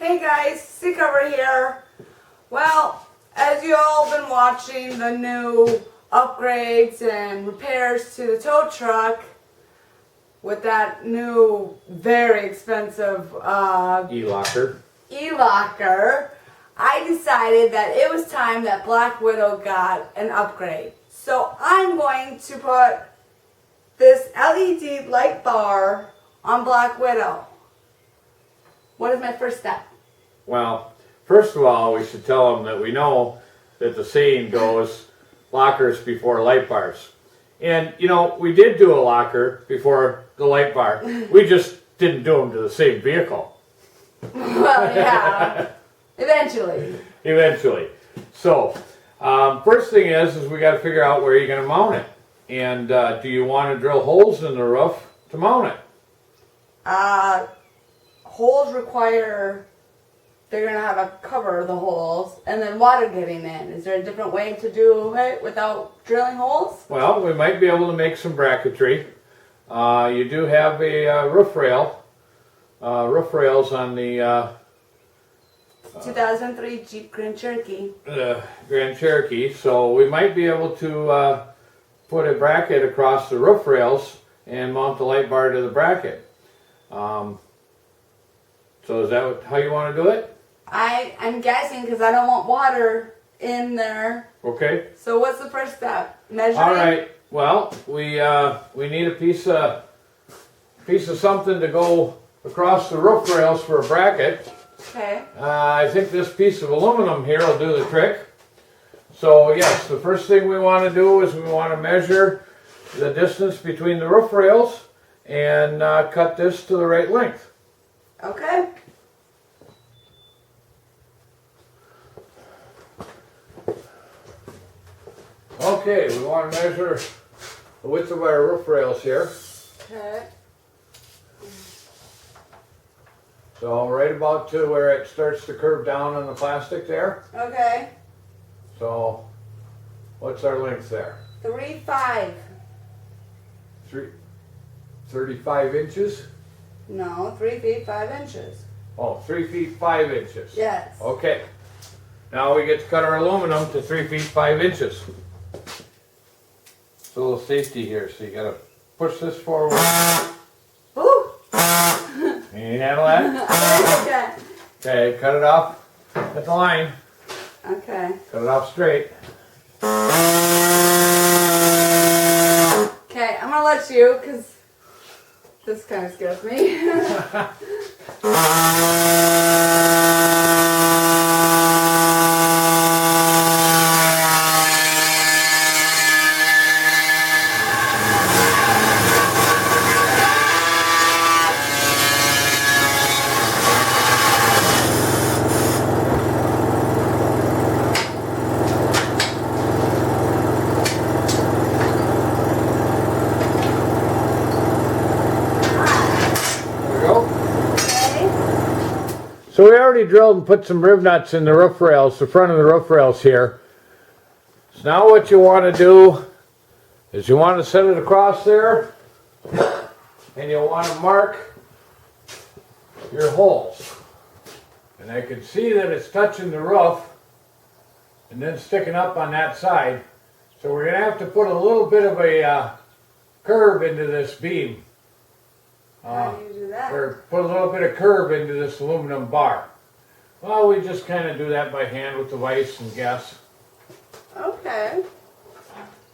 Hey guys, Sick over here. Well, as you all been watching the new upgrades and repairs to the tow truck with that new, very expensive E-locker. I decided that it was time that Black Widow got an upgrade. So I'm going to put this LED light bar on Black Widow. What is my first step? Well, first of all, we should tell them that we know that the saying goes, lockers before light bars. And, you know, we did do a locker before the light bar. We just didn't do them to the same vehicle. Well, yeah. Eventually. Eventually. So, first thing is we got to figure out where you're going to mount it. And do you want to drill holes in the roof to mount it? Holes require, they're going to have a cover the holes and then water getting in. Is there a different way to do it without drilling holes? Well, we might be able to make some bracketry. You do have a roof rail. Roof rails on the 2003 Jeep Grand Cherokee. Grand Cherokee. So we might be able to put a bracket across the roof rails and mount the light bar to the bracket. So is that how you want to do it? I'm guessing because I don't want water in there. Okay. So what's the first step? Measuring? All right. Well, we need a piece of something to go across the roof rails for a bracket. Okay. I think this piece of aluminum here will do the trick. So yes, the first thing we want to do is we want to measure the distance between the roof rails and cut this to the right length. Okay. Okay, we want to measure the width of our roof rails here. Okay. So right about to where it starts to curve down on the plastic there. Okay. So what's our length there? 3.5. 35 inches? No, 3 feet 5 inches. Oh, 3 feet 5 inches. Yes. Okay. Now we get to cut our aluminum to 3 feet 5 inches. It's a little safety here, so you gotta push this forward. Ooh. Can you handle that? Okay. Okay, cut it off at the line. Okay. Cut it off straight. Okay, I'm gonna let you because this kind of scares me. So we already drilled and put some rib nuts in the roof rails, the front of the roof rails here. So now what you want to do is you want to set it across there and you want to mark your holes. And I can see that it's touching the roof and then sticking up on that side. So we're going to have to put a little bit of a curve into this beam. How do you do that? Or put a little bit of curve into this aluminum bar. Well, we just kind of do that by hand with the vise and guess. Okay.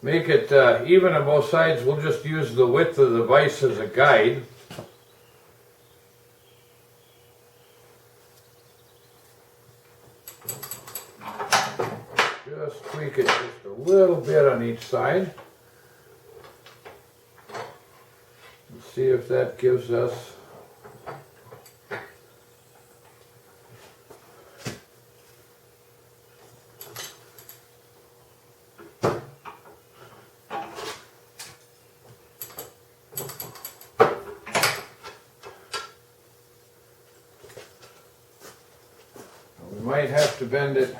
Make it even on both sides. We'll just use the width of the vise as a guide. Just tweak it just a little bit on each side. See if that gives us we might have to bend it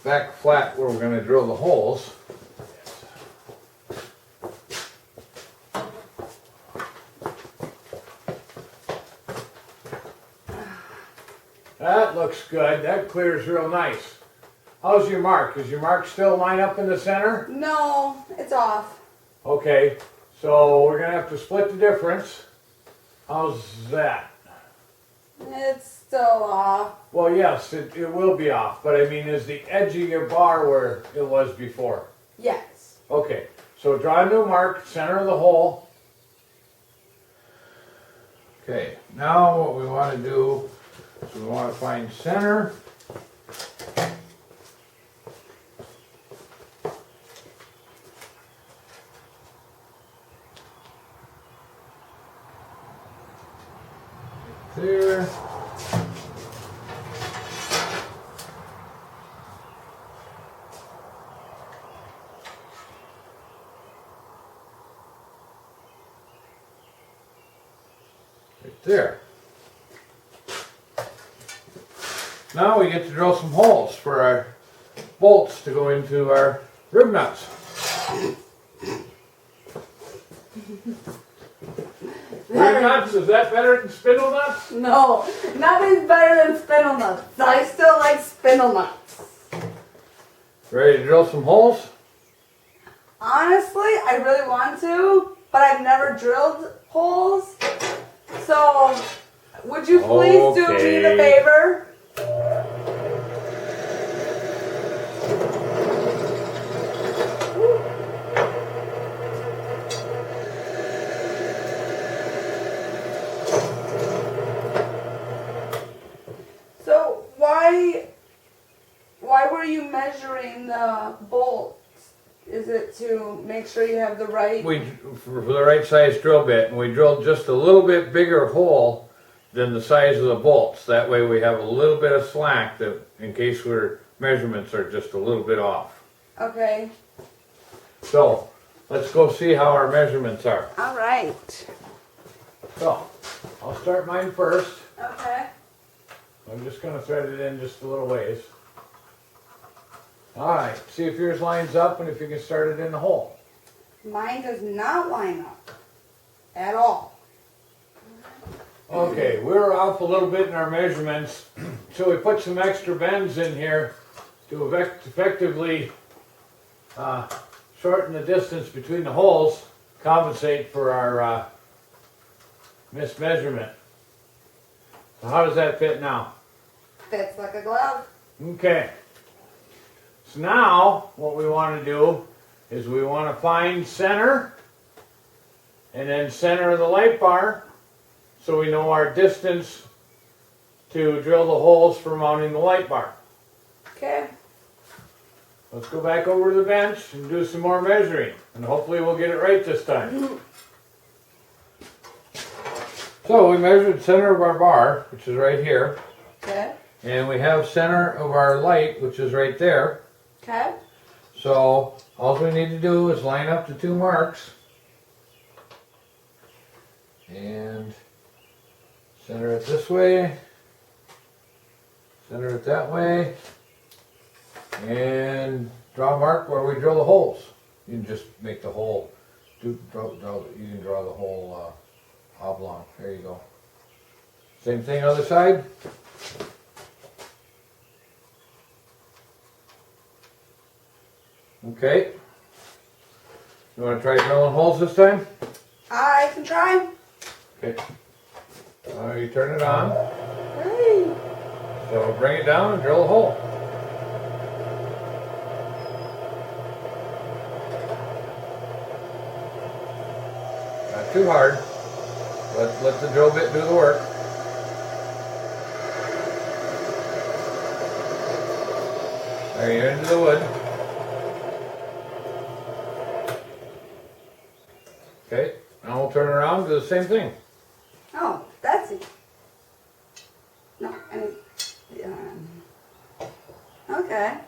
back flat where we're going to drill the holes. That looks good. That clears real nice. How's your mark? Is your mark still line up in the center? No, it's off. Okay, so we're gonna have to split the difference. How's that? It's still off. Well, yes, it will be off, but I mean, is the edge of your bar where it was before? Yes. Okay, so draw a new mark, center of the hole. Okay, now what we want to do is we want to find center. There. Right there. Now we get to drill some holes for our bolts to go into our rib nuts. Rib nuts, is that better than spindle nuts? No, nothing's better than spindle nuts. I still like spindle nuts. Ready to drill some holes? Honestly, I really want to, but I've never drilled holes. So, would you please do me the favor? So, why were you measuring the bolts? Is it to make sure you have the right? For the right size drill bit, and we drilled just a little bit bigger hole than the size of the bolts. That way we have a little bit of slack that, in case our measurements are just a little bit off. Okay. So, let's go see how our measurements are. All right. So, I'll start mine first. Okay. I'm just going to thread it in just a little ways. Alright, see if yours lines up and if you can start it in the hole. Mine does not line up at all. Okay, we were off a little bit in our measurements, so we put some extra bends in here to effectively shorten the distance between the holes, compensate for our mismeasurement. So how does that fit now? Fits like a glove. Okay. So now, what we want to do is we want to find center, and then center of the light bar, so we know our distance to drill the holes for mounting the light bar. Okay. Let's go back over to the bench and do some more measuring, and hopefully we'll get it right this time. So we measured center of our bar, which is right here, Okay. and we have center of our light, which is right there. Okay. So all we need to do is line up the two marks and center it this way, center it that way, and draw a mark where we drill the holes. You can just make the hole, you can draw the whole oblong. There you go. Same thing other side. Okay. You want to try drilling holes this time? I can try. Okay. You turn it on. Hey. So bring it down and drill a hole. Not too hard. Let the drill bit do the work. There, you're into the wood. Okay, now we'll turn around and do the same thing. Oh, that's it. No, I mean, okay.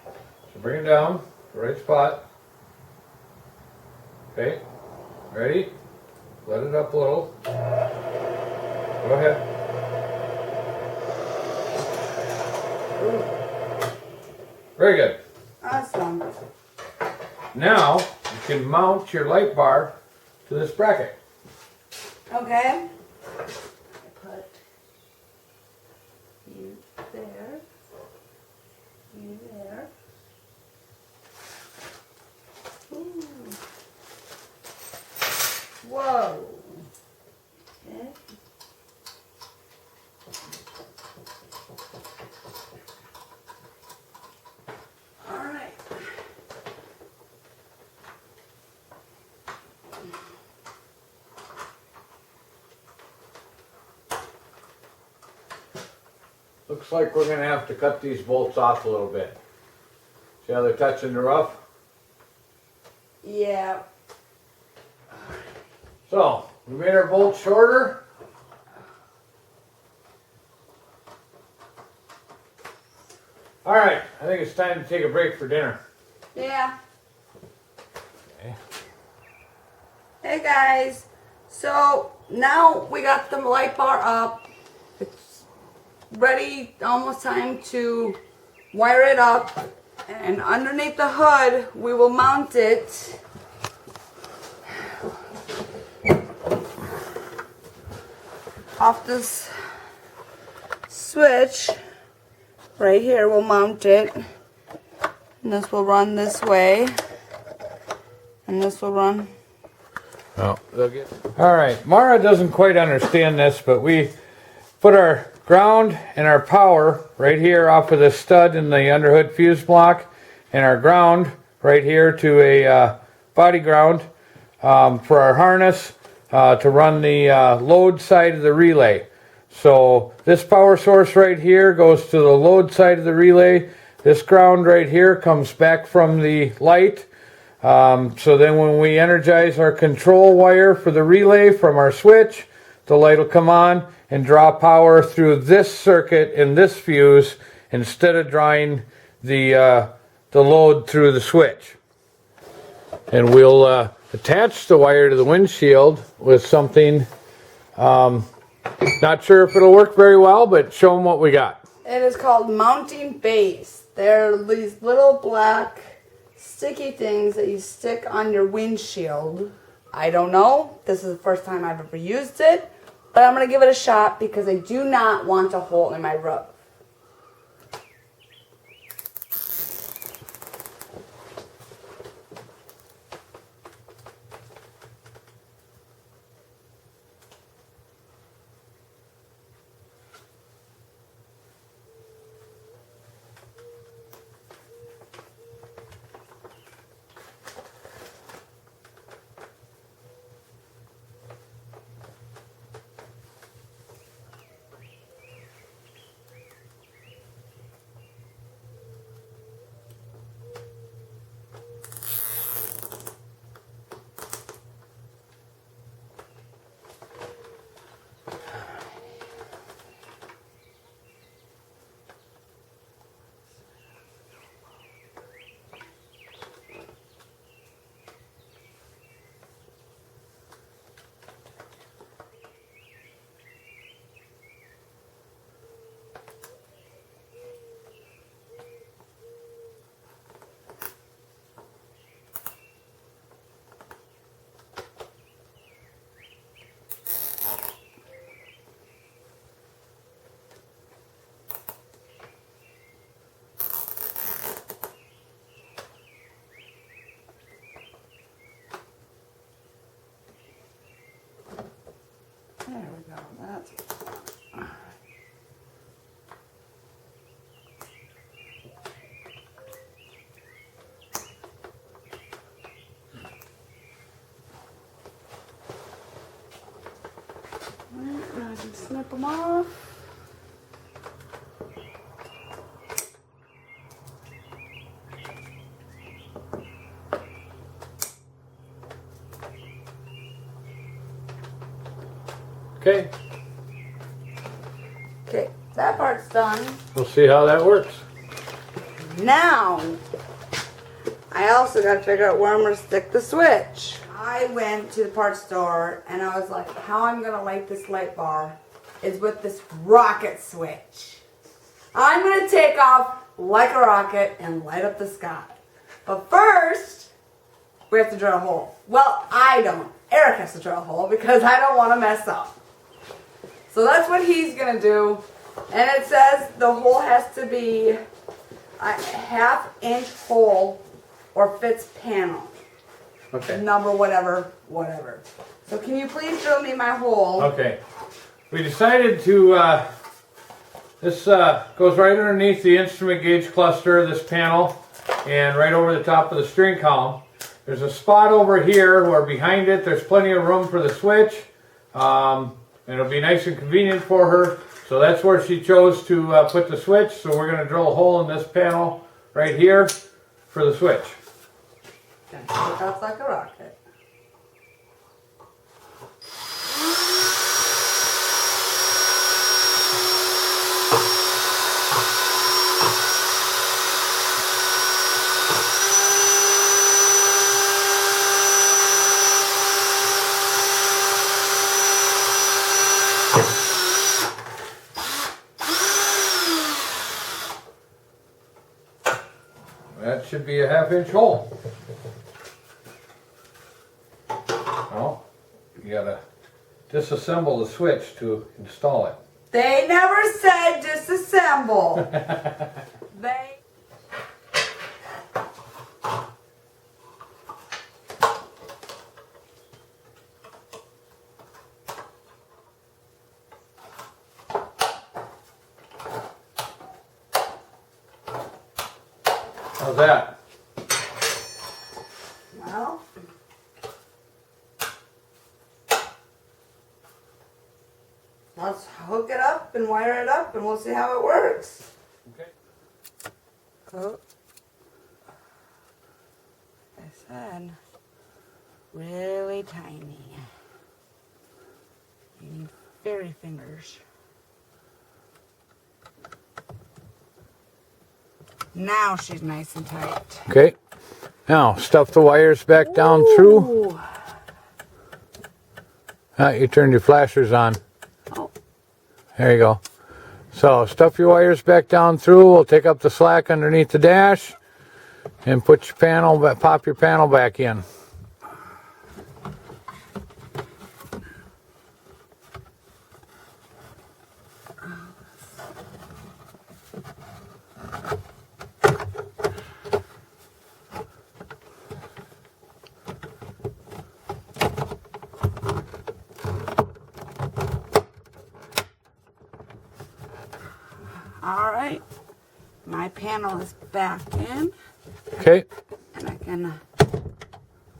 So bring it down, the right spot. Okay, ready? Let it up a little. Go ahead. Very good. Awesome. Now you can mount your light bar to this bracket. Okay. Put you there. Alright. Looks like we're going to have to cut these bolts off a little bit. See how they're touching the rough? Yeah. So, we made our bolts shorter. Alright, I think it's time to take a break for dinner. Yeah. Okay. Hey guys. So now we got the light bar up. It's ready, almost time to wire it up. And underneath the hood, we will mount it off this switch. Right here, we'll mount it. And this will run this way. And this will run. Oh, alright, Mara doesn't quite understand this, but we put our ground and our power right here off of the stud in the underhood fuse block, and our ground right here to a body ground for our harness to run the load side of the relay. So this power source right here goes to the load side of the relay. This ground right here comes back from the light. So then when we energize our control wire for the relay from our switch, the light will come on and draw power through this circuit and this fuse instead of drawing the load through the switch. And we'll attach the wire to the windshield with something, not sure if it'll work very well, but show them what we got. It is called mounting base. They're these little black sticky things that you stick on your windshield. I don't know. This is the first time I've ever used it, but I'm going to give it a shot because I do not want a hole in my roof. There we go. That's all right. Now I can snip them off. Okay, Okay, that part's done. we'll see how that works. Now, I also got to figure out where I'm going to stick the switch. I went to the parts store and I was like, how I'm going to light this light bar is with this rocket switch. I'm going to take off like a rocket and light up the sky. But first, we have to drill a hole. Well, I don't. Eric has to drill a hole because I don't want to mess up. So that's what he's going to do. And it says the hole has to be a ½ inch hole or fits panel. Okay. Number whatever. So can you please drill me my hole? Okay. we decided to, this goes right underneath the instrument gauge cluster, this panel, and right over the top of the steering column. There's a spot over here where behind it there's plenty of room for the switch. And it'll be nice and convenient for her. So that's where she chose to put the switch. So we're going to drill a hole in this panel right here for the switch. Gonna take off like a rocket. That should be a 1/2-inch hole. Well, you gotta disassemble the switch to install it. They never said disassemble. They. How's that? Well. Let's hook it up and wire it up and we'll see how it works. Okay. Oh. I said, really tiny. You need fairy fingers. Now she's nice and tight. Okay. Now stuff the wires back down through. You turned your flashers on. Oh. There you go. So stuff your wires back down through. We'll take up the slack underneath the dash and put your panel, pop your panel back in. All right, my panel is back in. Okay. And I can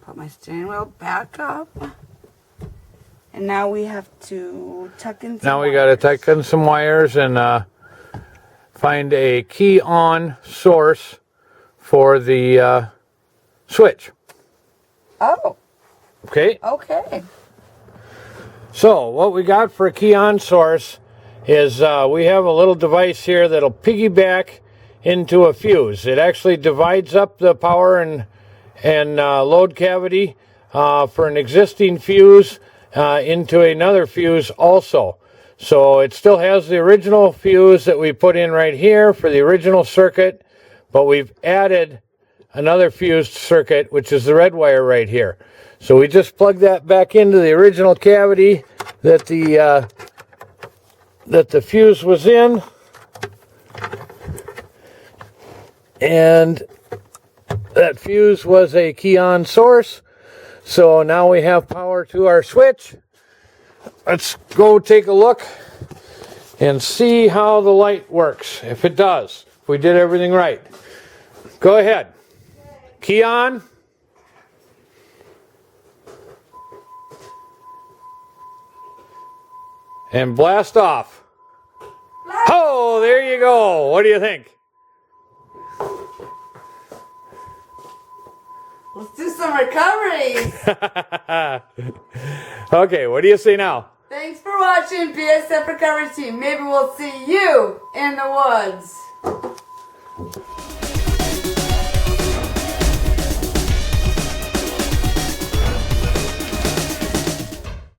put my steering wheel back up. And now we have to tuck in some Now we got to tuck in some wires and find a key on source for the switch. Oh, Okay. okay. So what we got for a key on source is we have a little device here that'll piggyback into a fuse. It actually divides up the power and load cavity for an existing fuse into another fuse also. So it still has the original fuse that we put in right here for the original circuit, but we've added another fused circuit, which is the red wire right here. So we just plug that back into the original cavity that the fuse was in, and that fuse was a key on source. So now we have power to our switch. Let's go take a look and see how the light works, if it does, if we did everything right. Go ahead. Key on. And blast off. Oh, there you go. What do you think? Let's do some recoveries. Okay, what do you see now? Thanks for watching BSF Recovery Team. Maybe we'll see you in the woods.